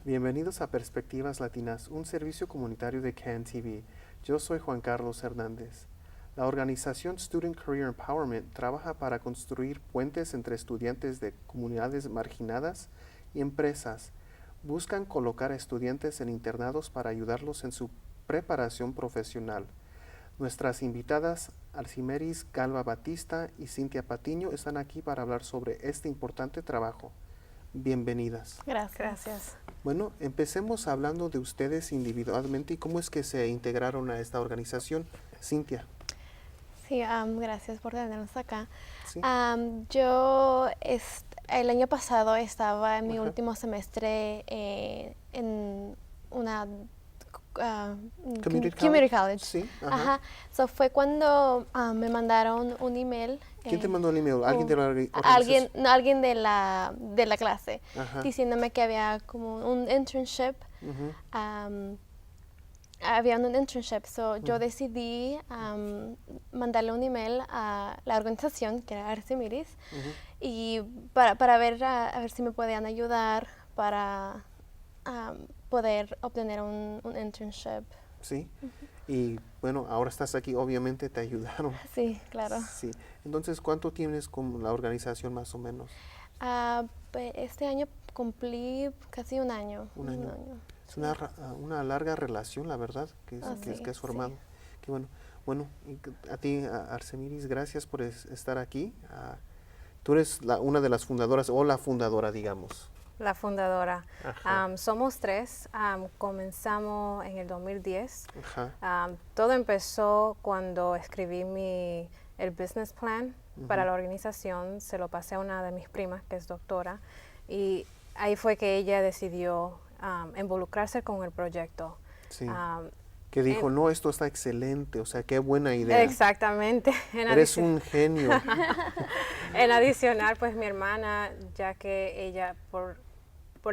Bienvenidos a Perspectivas Latinas, un servicio comunitario de CAN TV. Yo soy Juan Carlos Hernández. La organización Student Career Empowerment trabaja para construir puentes entre estudiantes de comunidades marginadas y empresas. Buscan colocar a estudiantes en internados para ayudarlos en su preparación profesional. Nuestras invitadas Arcimeris Galva Batista y Cintia Patiño están aquí para hablar sobre este importante trabajo. Bienvenidas. Gracias. Bueno, empecemos hablando de ustedes individualmente y cómo es que se integraron a esta organización. Cintia. Sí, gracias por tenernos acá. Sí. El año pasado estaba en mi Ajá. último semestre en una Community college. Sí. Ajá. So fue cuando me mandaron un email. ¿Quién te mandó el email? ¿Alguien de la organización? Alguien de la clase, Ajá. diciéndome que había como un internship. Había un internship, yo decidí mandarle un email a la organización, que era Arcimeris, y para ver, a ver si me podían ayudar para poder obtener un internship. Sí. Y bueno, ahora estás aquí, obviamente te ayudaron. Sí, claro. Sí. Entonces, ¿cuánto tienes con la organización más o menos? Este año cumplí casi un año. Un año. Es Sí. una larga relación, la verdad, que has formado. Sí. Qué bueno. Bueno, y a ti, Arcimeris, gracias por estar aquí. Tú eres una de las fundadoras, o la fundadora, digamos. La fundadora. Somos tres. Comenzamos en el 2010. Todo empezó cuando escribí el business plan para la organización. Se lo pasé a una de mis primas, que es doctora, y ahí fue que ella decidió involucrarse con el proyecto. Sí. Que dijo, no, esto está excelente, o sea, qué buena idea. Exactamente. Eres un genio. En adicional, pues mi hermana, ya que ella, por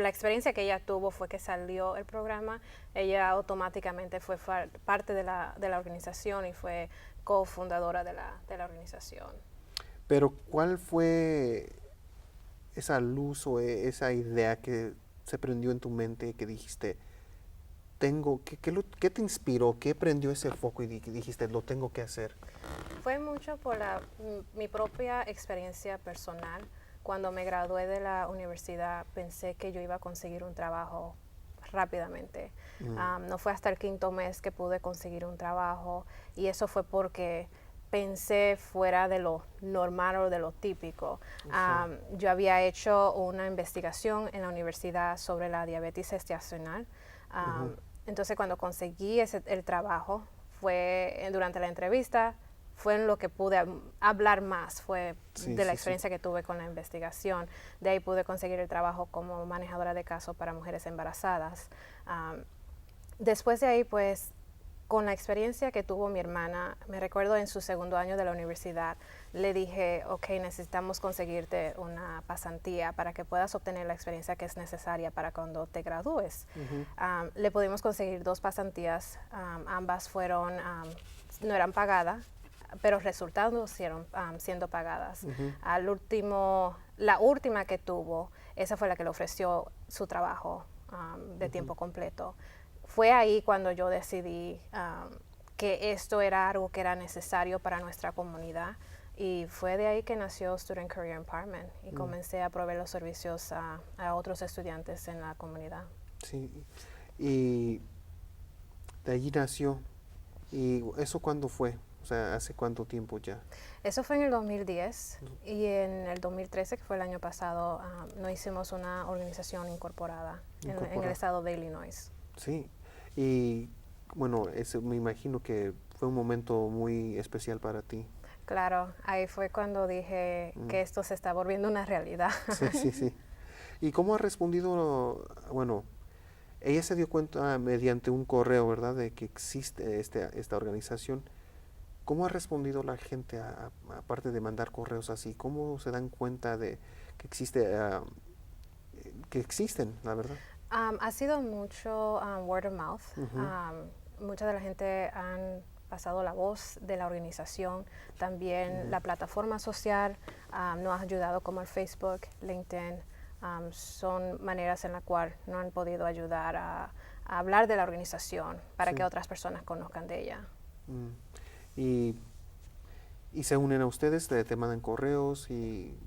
la experiencia que ella tuvo, fue que salió el programa, ella automáticamente fue parte de la organización y fue cofundadora de la organización. Pero, ¿cuál fue esa luz o esa idea que se prendió en tu mente que dijiste, ¿qué te inspiró? ¿Qué prendió ese foco y dijiste, lo tengo que hacer? Fue mucho por mi propia experiencia personal. Cuando me gradué de la universidad, pensé que yo iba a conseguir un trabajo rápidamente. No fue hasta el quinto mes que pude conseguir un trabajo, y eso fue porque pensé fuera de lo normal o de lo típico. Yo había hecho una investigación en la universidad sobre la diabetes gestacional. Entonces, cuando conseguí el trabajo, fue durante la entrevista, fue en lo que pude hablar más, fue de la experiencia que tuve con la investigación. De ahí pude conseguir el trabajo como manejadora de casos para mujeres embarazadas. Después de ahí, pues, con la experiencia que tuvo mi hermana, me recuerdo en su segundo año de la universidad, le dije, ok, necesitamos conseguirte una pasantía para que puedas obtener la experiencia que es necesaria para cuando te gradúes. Le pudimos conseguir 2 pasantías, ambas no eran pagadas, pero resultados siendo pagadas. La última que tuvo, esa fue la que le ofreció su trabajo de tiempo completo. Fue ahí cuando yo decidí que esto era algo que era necesario para nuestra comunidad, y fue de ahí que nació Student Career Empowerment, y comencé a proveer los servicios a otros estudiantes en la comunidad. Sí, y de allí nació. ¿Y eso cuándo fue? O sea, ¿hace cuánto tiempo ya? Eso fue en el 2010, y en el 2013, que fue el año pasado, nos hicimos una organización incorporada. En el estado de Illinois. Sí, y bueno, me imagino que fue un momento muy especial para ti. Claro, ahí fue cuando dije que esto se está volviendo una realidad. Sí. ¿Y cómo ha respondido? Bueno, ella se dio cuenta mediante un correo, ¿verdad?, de que existe esta organización. ¿Cómo ha respondido la gente, aparte de mandar correos así? ¿Cómo se dan cuenta de que existen, la verdad? Ha sido mucho word of mouth. Mucha de la gente han pasado la voz de la organización. También la plataforma social nos ha ayudado, como el Facebook, LinkedIn, son maneras en las cuales no han podido ayudar a hablar de la organización para Sí. que otras personas conozcan de ella. Y, y se unen a ustedes, te mandan correos y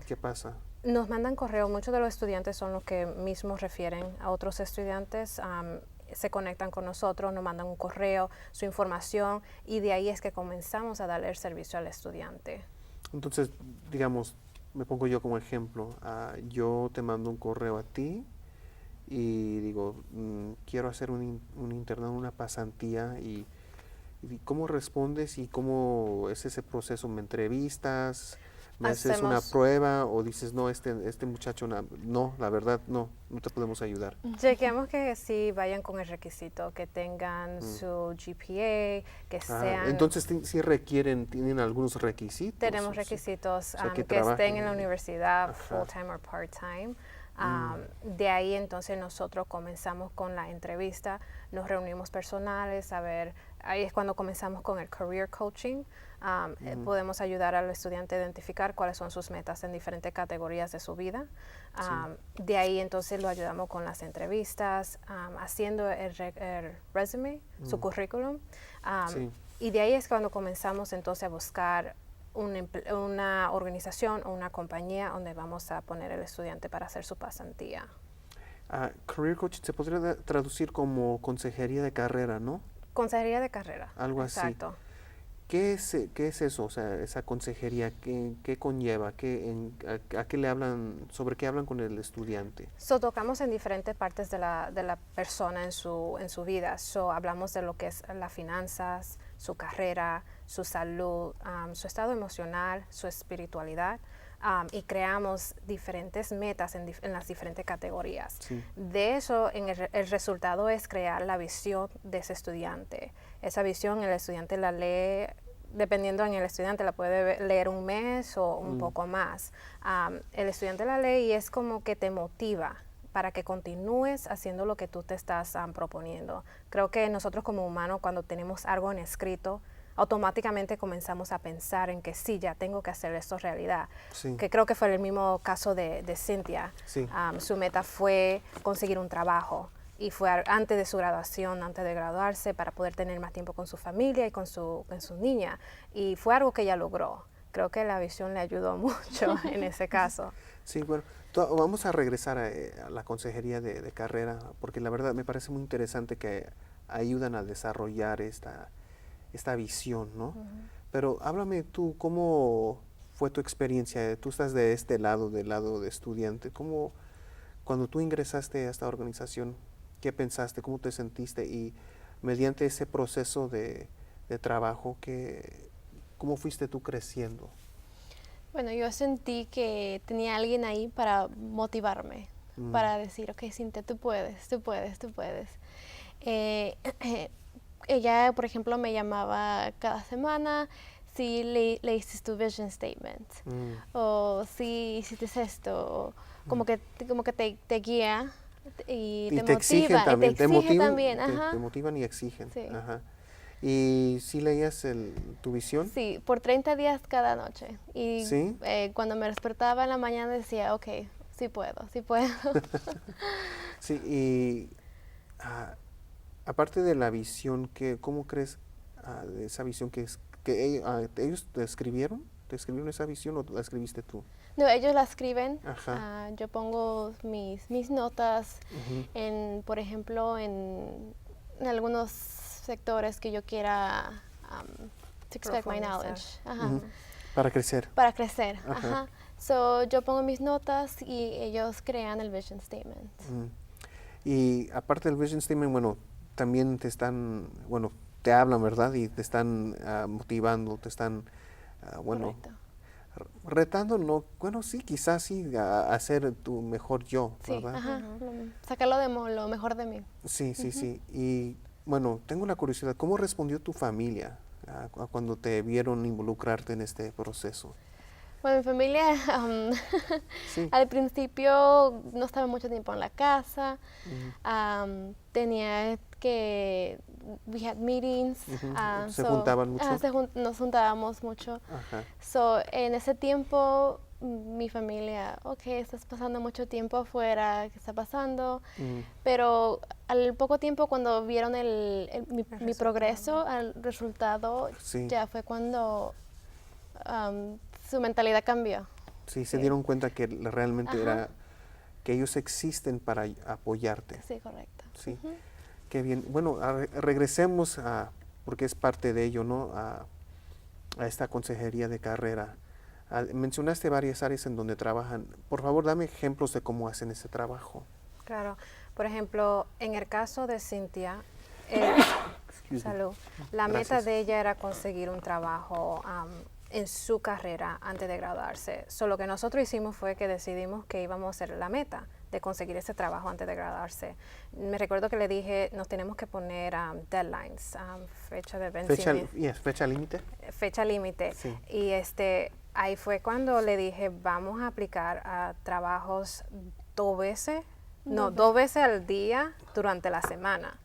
¿qué pasa? Nos mandan correo, muchos de los estudiantes son los que mismos refieren a otros estudiantes, se conectan con nosotros, nos mandan un correo, su información, y de ahí es que comenzamos a darle el servicio al estudiante. Entonces, digamos, me pongo yo como ejemplo, yo te mando un correo a ti y digo, quiero hacer un internado, una pasantía y ¿cómo respondes y cómo es ese proceso? ¿Me entrevistas? ¿Me haces una Hacemos- prueba o dices, no, este muchacho, no, la verdad, no te podemos ayudar? Chequeamos que sí vayan con el requisito, que tengan su GPA, que sean... Entonces sí tienen algunos requisitos. Tenemos Sí. requisitos sea, que que estén trabajen en la en- universidad, Ajá. full-time o part-time. De ahí entonces nosotros comenzamos con la entrevista, nos reunimos personales, a ver, ahí es cuando comenzamos con el career coaching. Podemos ayudar al estudiante a identificar cuáles son sus metas en diferentes categorías de su vida. De ahí entonces lo ayudamos con las entrevistas, haciendo el resume, su currículum. Sí. Y de ahí es cuando comenzamos entonces a buscar una organización o una compañía donde vamos a poner el estudiante para hacer su pasantía. Career coach se podría traducir como consejería de carrera, ¿no? Consejería de carrera. Algo así. Exacto. ¿Qué es eso? O sea, esa consejería, ¿qué conlleva? ¿A qué le hablan, sobre qué hablan con el estudiante? Tocamos en diferentes partes de la persona en su vida. Hablamos de lo que es las finanzas, su carrera, su salud, su estado emocional, su espiritualidad. Y creamos diferentes metas en las diferentes categorías. Sí. De eso, el resultado es crear la visión de ese estudiante. Esa visión el estudiante la lee, dependiendo en el estudiante, la puede leer un mes o un poco más. El estudiante la lee y es como que te motiva para que continúes haciendo lo que tú te estás proponiendo. Creo que nosotros como humanos, cuando tenemos algo en escrito, automáticamente comenzamos a pensar en que sí, ya tengo que hacer esto realidad. Sí. Que creo que fue el mismo caso de Cynthia. Sí. Su meta fue conseguir un trabajo y fue antes de su graduación, antes de graduarse, para poder tener más tiempo con su familia y con su niña. Y fue algo que ella logró. Creo que la visión le ayudó mucho en ese caso. Sí, bueno, vamos a regresar a la consejería de carrera, porque la verdad me parece muy interesante que ayudan a desarrollar esta visión, ¿no? Pero háblame tú, ¿cómo fue tu experiencia? Tú estás de este lado, del lado de estudiante. ¿Cómo, cuando tú ingresaste a esta organización, qué pensaste, cómo te sentiste? Y mediante ese proceso de trabajo, ¿cómo fuiste tú creciendo? Bueno, yo sentí que tenía alguien ahí para motivarme, para decir, ok, Cintia, tú puedes, tú puedes, tú puedes. Ella, por ejemplo, me llamaba cada semana si leíste tu vision statement, o si hiciste esto, o como que te guía y te exigen motiva, también, y te exige también. te motivan y exigen. Sí. Ajá. ¿Y si leías tu visión? Sí, por 30 días cada noche. Y ¿Sí? Cuando me despertaba en la mañana decía, ok, sí puedo, sí puedo. Sí, y aparte de la visión, ¿cómo crees de esa visión que ellos te escribieron? ¿Te escribieron esa visión o la escribiste tú? No, ellos la escriben. Ajá. Yo pongo mis notas, por ejemplo, en algunos sectores que yo quiera to expect my Profundizar. knowledge. Ajá. Para crecer. Para crecer. Ajá. Ajá. So, yo pongo mis notas y ellos crean el vision statement. Y aparte del vision statement, bueno, también te hablan, ¿verdad? Y te están motivando, te están, Correcto. retando, no, bueno, sí, quizás sí, a ser tu mejor yo, Sí, ¿verdad? ajá. Sacarlo de lo mejor de mí. Sí, sí, sí. Y bueno, tengo la curiosidad, ¿cómo respondió tu familia cuando te vieron involucrarte en este proceso? Bueno, mi familia Sí. al principio no estaba mucho tiempo en la casa. Tenía que, we had meetings. ¿Se juntaban mucho? Nos juntábamos mucho. Ajá. So, en ese tiempo mi familia, ok, estás pasando mucho tiempo afuera, ¿qué está pasando? Pero al poco tiempo cuando vieron mi resultado. progreso, el resultado, Sí. ya fue cuando su mentalidad cambió. Sí, se Sí. dieron cuenta que realmente Ajá. era que ellos existen para apoyarte. Sí, correcto. Sí, qué bien. Bueno, regresemos porque es parte de ello, ¿no? A esta consejería de carrera. Mencionaste varias áreas en donde trabajan. Por favor, dame ejemplos de cómo hacen ese trabajo. Claro. Por ejemplo, en el caso de Cynthia, salud, la meta Gracias. de ella era conseguir un trabajo en su carrera antes de graduarse. Lo que nosotros hicimos fue que decidimos que íbamos a hacer la meta de conseguir ese trabajo antes de graduarse. Me recuerdo que le dije, nos tenemos que poner deadlines, fecha de vencimiento. Fecha límite. Fecha límite. Sí. Y ahí fue cuando le dije, vamos a aplicar a trabajos 2 veces al día durante la semana.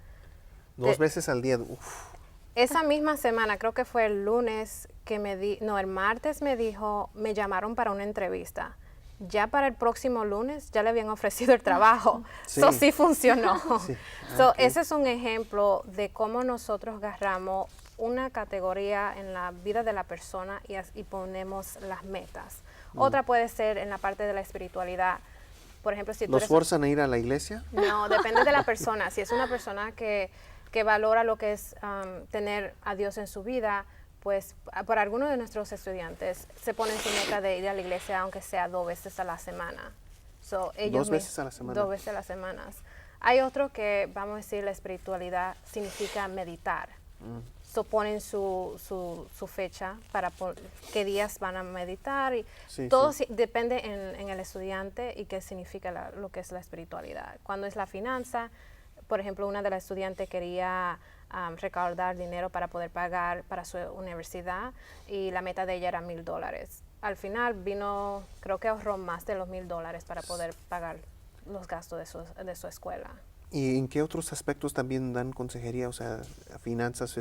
2 veces al día. Uf. Esa misma semana, creo que fue el lunes que el martes me llamaron para una entrevista. Ya para el próximo lunes ya le habían ofrecido el trabajo. Sí. Sí funcionó. Sí. Okay. Ese es un ejemplo de cómo nosotros agarramos una categoría en la vida de la persona y ponemos las metas. Otra puede ser en la parte de la espiritualidad. Por ejemplo, si tú ¿Los eres forzan a ir a la iglesia? No, depende de la persona. Si es una persona que valora lo que es tener a Dios en su vida, pues para algunos de nuestros estudiantes se ponen su meta de ir a la iglesia aunque sea 2 veces a la semana. Ellos 2 veces a la semana. 2 veces a la semana. Hay otro que, vamos a decir, la espiritualidad significa meditar. Ponen su fecha para qué días van a meditar. Y Sí, todo sí. depende en el estudiante y qué significa lo que es la espiritualidad. Cuando es la finanza, por ejemplo, una de las estudiantes quería recaudar dinero para poder pagar para su universidad y la meta de ella era $1,000. Al final creo que ahorró más de los $1,000 para poder pagar los gastos de su escuela. ¿Y en qué otros aspectos también dan consejería? O sea, finanzas,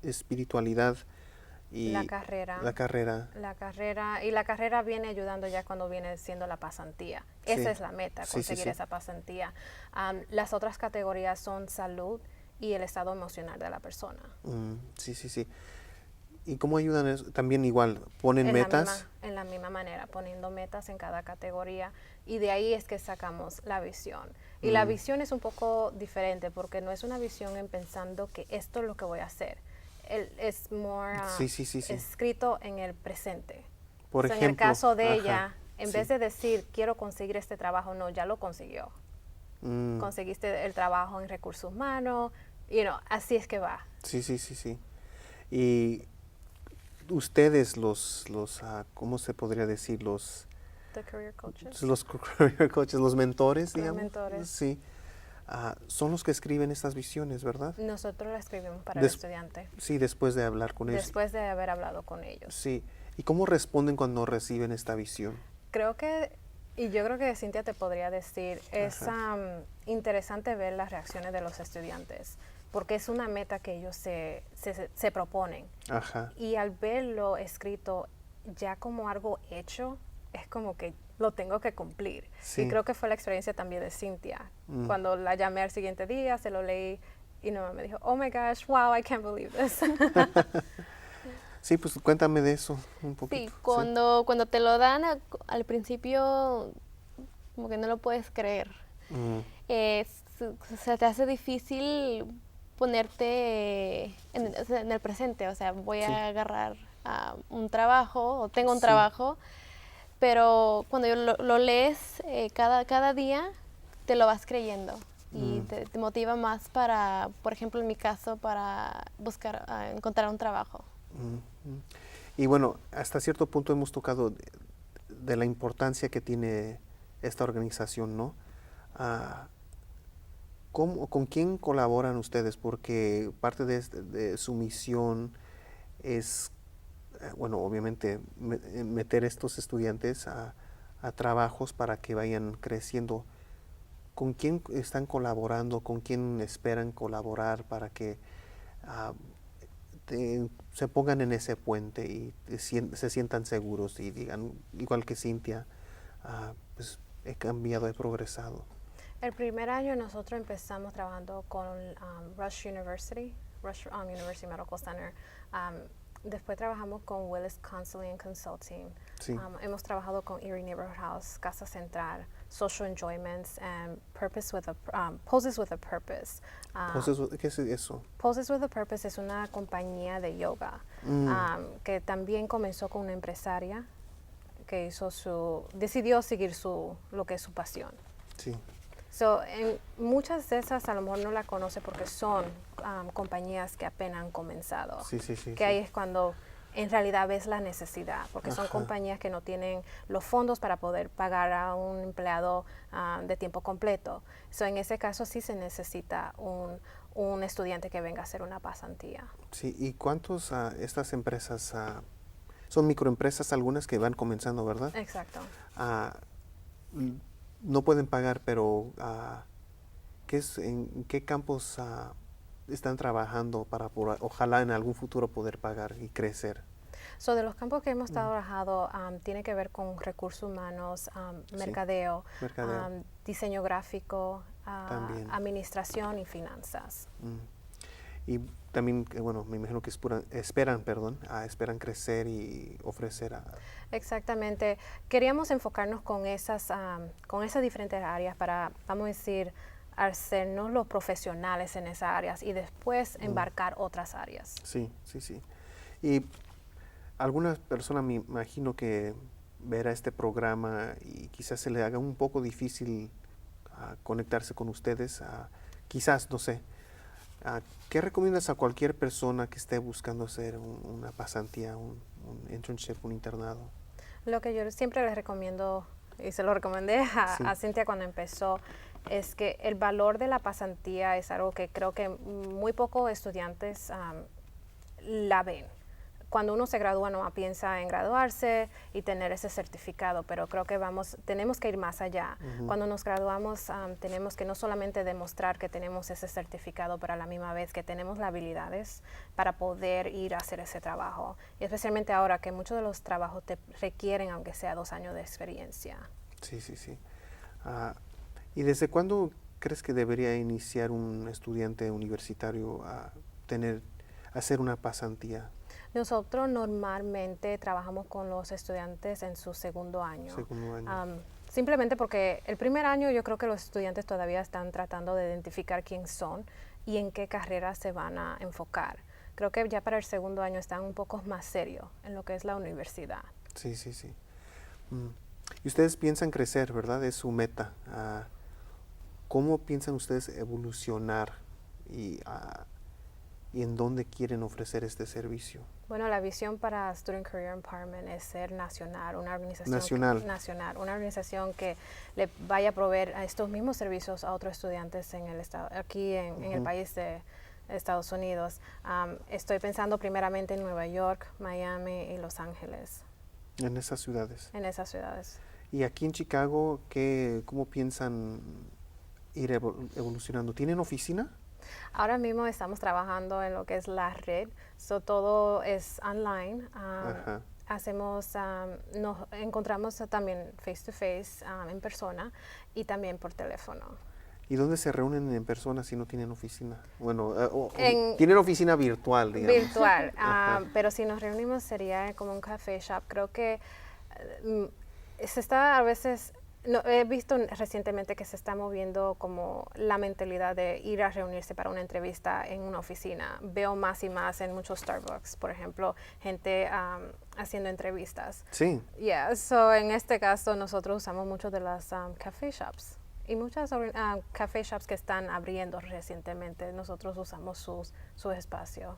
espiritualidad y La carrera. La carrera. Y la carrera viene ayudando ya cuando viene siendo la pasantía. Sí. Esa es la meta, Sí, conseguir sí. esa pasantía. Las otras categorías son salud y el estado emocional de la persona. Sí. ¿Y cómo ayudan eso? También igual, ponen metas. En la misma manera, poniendo metas en cada categoría y de ahí es que sacamos la visión. Y la visión es un poco diferente porque no es una visión en pensando que esto es lo que voy a hacer. Es more Sí. escrito en el presente. Por ejemplo, en el caso de ajá, ella, en sí. vez de decir quiero conseguir este trabajo, no, ya lo consiguió. Conseguiste el trabajo en recursos humanos, así es que va. Sí. Y ustedes ¿cómo se podría decir? The career coaches. Los career coaches, los mentores, Los digamos. mentores. Sí. Son los que escriben estas visiones, ¿verdad? Nosotros la escribimos para el estudiante. Sí, después de hablar con ellos. Después de haber hablado con ellos. Sí. ¿Y cómo responden cuando reciben esta visión? Yo creo que Cynthia te podría decir, es interesante ver las reacciones de los estudiantes, porque es una meta que ellos se proponen. Ajá. Y al verlo escrito ya como algo hecho, es como que lo tengo que cumplir. Sí. Y creo que fue la experiencia también de Cynthia. Cuando la llamé al siguiente día, se lo leí y me dijo, oh my gosh, wow, I can't believe this. Sí, pues cuéntame de eso un poquito. Sí, cuando te lo dan al principio, como que no lo puedes creer. Se te hace difícil ponerte en el presente. O sea, voy a agarrar un trabajo o tengo un trabajo, pero cuando lo lees cada día, te lo vas creyendo. Y te motiva más para, por ejemplo, en mi caso, para encontrar un trabajo. Y bueno, hasta cierto punto hemos tocado de la importancia que tiene esta organización, ¿no? ¿Con quién colaboran ustedes? Porque parte de su misión es, bueno, obviamente meter estos estudiantes a trabajos para que vayan creciendo. ¿Con quién están colaborando? ¿Con quién esperan colaborar para que se pongan en ese puente y se sientan seguros y digan, igual que Cintia, pues he cambiado, he progresado. El primer año nosotros empezamos trabajando con Rush University, University Medical Center. Después trabajamos con Willis Counseling and Consulting. Sí. Hemos trabajado con Erie Neighborhood House, Casa Central, Social Enjoyments, and Poses with a Purpose. ¿Qué es eso? Poses with a Purpose es una compañía de yoga que también comenzó con una empresaria que decidió seguir lo que es su pasión. Sí. En muchas de esas a lo mejor no la conoce porque son compañías que apenas han comenzado. Sí. Que ahí es cuando en realidad ves la necesidad, porque son compañías que no tienen los fondos para poder pagar a un empleado de tiempo completo. En ese caso sí se necesita un estudiante que venga a hacer una pasantía. Sí, ¿y cuántos estas empresas, son microempresas algunas que van comenzando, verdad? Exacto. No pueden pagar, pero ¿en qué campos están trabajando para ojalá en algún futuro poder pagar y crecer? De los campos que hemos trabajado, tiene que ver con recursos humanos, mercadeo, diseño gráfico, administración y finanzas. Y también, bueno, me imagino que esperan crecer y ofrecer Exactamente. Queríamos enfocarnos con esas diferentes áreas para, vamos a decir, hacernos los profesionales en esas áreas y después embarcar otras áreas. Sí. Y algunas personas me imagino que verá este programa y quizás se le haga un poco difícil conectarse con ustedes, quizás, no sé. ¿Qué recomiendas a cualquier persona que esté buscando hacer una pasantía, un internship, un internado? Lo que yo siempre les recomiendo, y se lo recomendé a Cintia cuando empezó, es que el valor de la pasantía es algo que creo que muy pocos estudiantes la ven. Cuando uno se gradúa no piensa en graduarse y tener ese certificado, pero creo que tenemos que ir más allá. Cuando nos graduamos tenemos que no solamente demostrar que tenemos ese certificado, pero a la misma vez que tenemos las habilidades para poder ir a hacer ese trabajo. Y especialmente ahora que muchos de los trabajos te requieren, aunque sea 2 años de experiencia. Sí. ¿Y desde cuándo crees que debería iniciar un estudiante universitario a hacer una pasantía? Nosotros normalmente trabajamos con los estudiantes en su segundo año. Simplemente porque el primer año yo creo que los estudiantes todavía están tratando de identificar quién son y en qué carrera se van a enfocar. Creo que ya para el segundo año están un poco más serios en lo que es la universidad. Sí. Y ustedes piensan crecer, ¿verdad? Es su meta. ¿Cómo piensan ustedes evolucionar y en dónde quieren ofrecer este servicio? Bueno, la visión para Student Career Empowerment es ser nacional, una organización una organización que le vaya a proveer a estos mismos servicios a otros estudiantes en el estado, aquí en el país de Estados Unidos. Estoy pensando primeramente en Nueva York, Miami y Los Ángeles. En esas ciudades. En esas ciudades. Y aquí en Chicago, ¿cómo piensan ir evolucionando? ¿Tienen oficina? Ahora mismo estamos trabajando en lo que es la red, todo es online. Nos encontramos también face to face, en persona y también por teléfono. ¿Y dónde se reúnen en persona si no tienen oficina? Bueno, tienen oficina virtual, digamos. Virtual, pero si nos reunimos sería como un café shop. Creo que se está a veces... he visto recientemente que se está moviendo como la mentalidad de ir a reunirse para una entrevista en una oficina. Veo más y más en muchos Starbucks, por ejemplo, gente haciendo entrevistas. Sí. En este caso nosotros usamos mucho de las café shops. Y muchas café shops que están abriendo recientemente, nosotros usamos su espacio.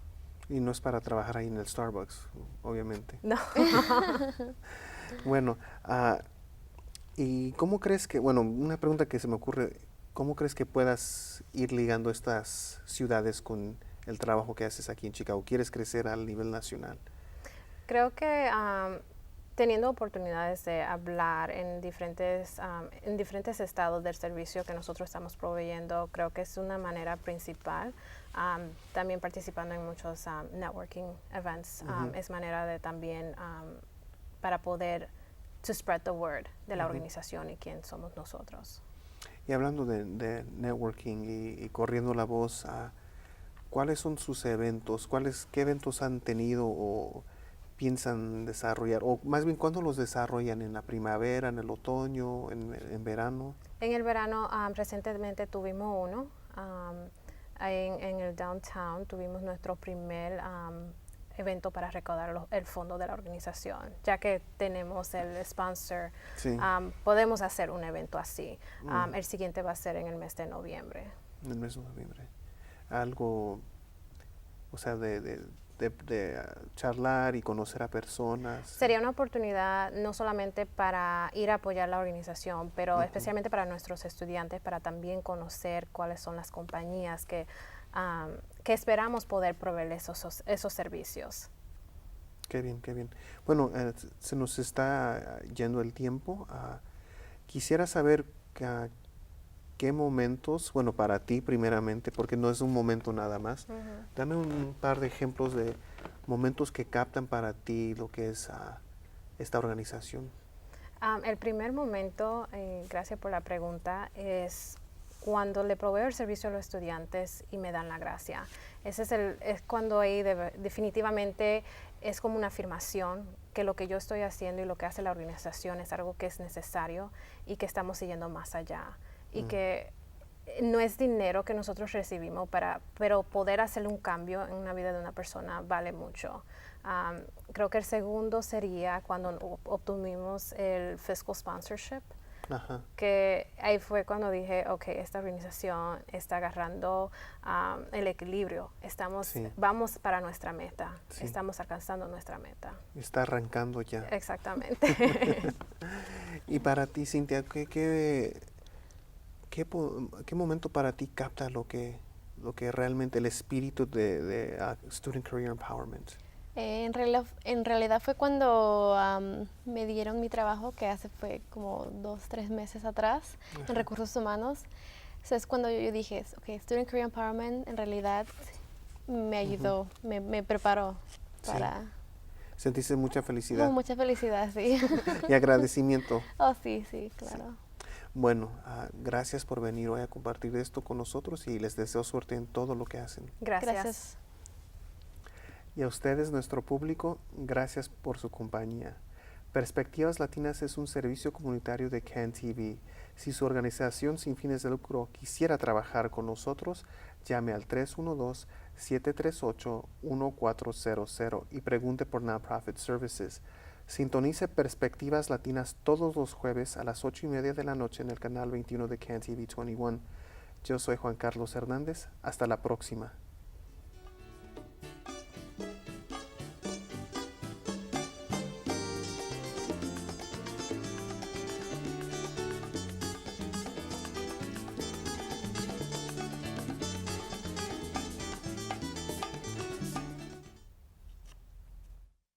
Y no es para trabajar ahí en el Starbucks, obviamente. No. Bueno, ¿y cómo crees una pregunta que se me ocurre, cómo crees que puedas ir ligando estas ciudades con el trabajo que haces aquí en Chicago? ¿Quieres crecer al nivel nacional? Creo que teniendo oportunidades de hablar en diferentes estados del servicio que nosotros estamos proveyendo, creo que es una manera principal. También participando en muchos networking events es manera de también para poder to spread the word de la organización y quién somos nosotros. Y hablando de networking y corriendo la voz, ¿cuáles son sus eventos? ¿Qué eventos han tenido o piensan desarrollar? O más bien, ¿cuándo los desarrollan? ¿En la primavera, en el otoño, en verano? En el verano, recientemente tuvimos uno. En el downtown tuvimos nuestro primer evento para recaudar el fondo de la organización. Ya que tenemos el sponsor, Sí. podemos hacer un evento así. El siguiente va a ser en el mes de noviembre. En el mes de noviembre. Algo, o sea, de charlar y conocer a personas. Sería una oportunidad no solamente para ir a apoyar la organización, pero especialmente para nuestros estudiantes, para también conocer cuáles son las compañías que esperamos poder proveer esos servicios. Qué bien, qué bien. Bueno, se nos está yendo el tiempo. Quisiera saber qué momentos, bueno, para ti primeramente, porque no es un momento nada más. Dame un par de ejemplos de momentos que captan para ti lo que es esta organización. El primer momento, gracias por la pregunta, es cuando le proveo el servicio a los estudiantes y me dan la gracia. Ese es cuando ahí definitivamente es como una afirmación que lo que yo estoy haciendo y lo que hace la organización es algo que es necesario y que estamos siguiendo más allá. Y que no es dinero que nosotros recibimos, pero poder hacerle un cambio en una vida de una persona vale mucho. Creo que el segundo sería cuando obtuvimos el fiscal sponsorship. Ajá. Que ahí fue cuando dije, ok, esta organización está agarrando el equilibrio, vamos para nuestra meta, estamos alcanzando nuestra meta. Está arrancando ya. Exactamente. Y para ti, Cintia, ¿qué momento para ti capta lo que realmente el espíritu de Student Career Empowerment? En realidad fue cuando me dieron mi trabajo, que fue como 2-3 meses atrás, en recursos humanos. Eso es cuando yo dije, ok, Student Career Empowerment en realidad me ayudó, me preparó para... ¿Sentiste mucha felicidad? Mucha felicidad, sí. Y agradecimiento. Oh, sí, claro. Sí. Bueno, gracias por venir hoy a compartir esto con nosotros y les deseo suerte en todo lo que hacen. Gracias. Y a ustedes, nuestro público, gracias por su compañía. Perspectivas Latinas es un servicio comunitario de CAN-TV. Si su organización sin fines de lucro quisiera trabajar con nosotros, llame al 312-738-1400 y pregunte por Nonprofit Services. Sintonice Perspectivas Latinas todos los jueves a las 8:30 de la noche en el canal 21 de CAN-TV 21. Yo soy Juan Carlos Hernández. Hasta la próxima.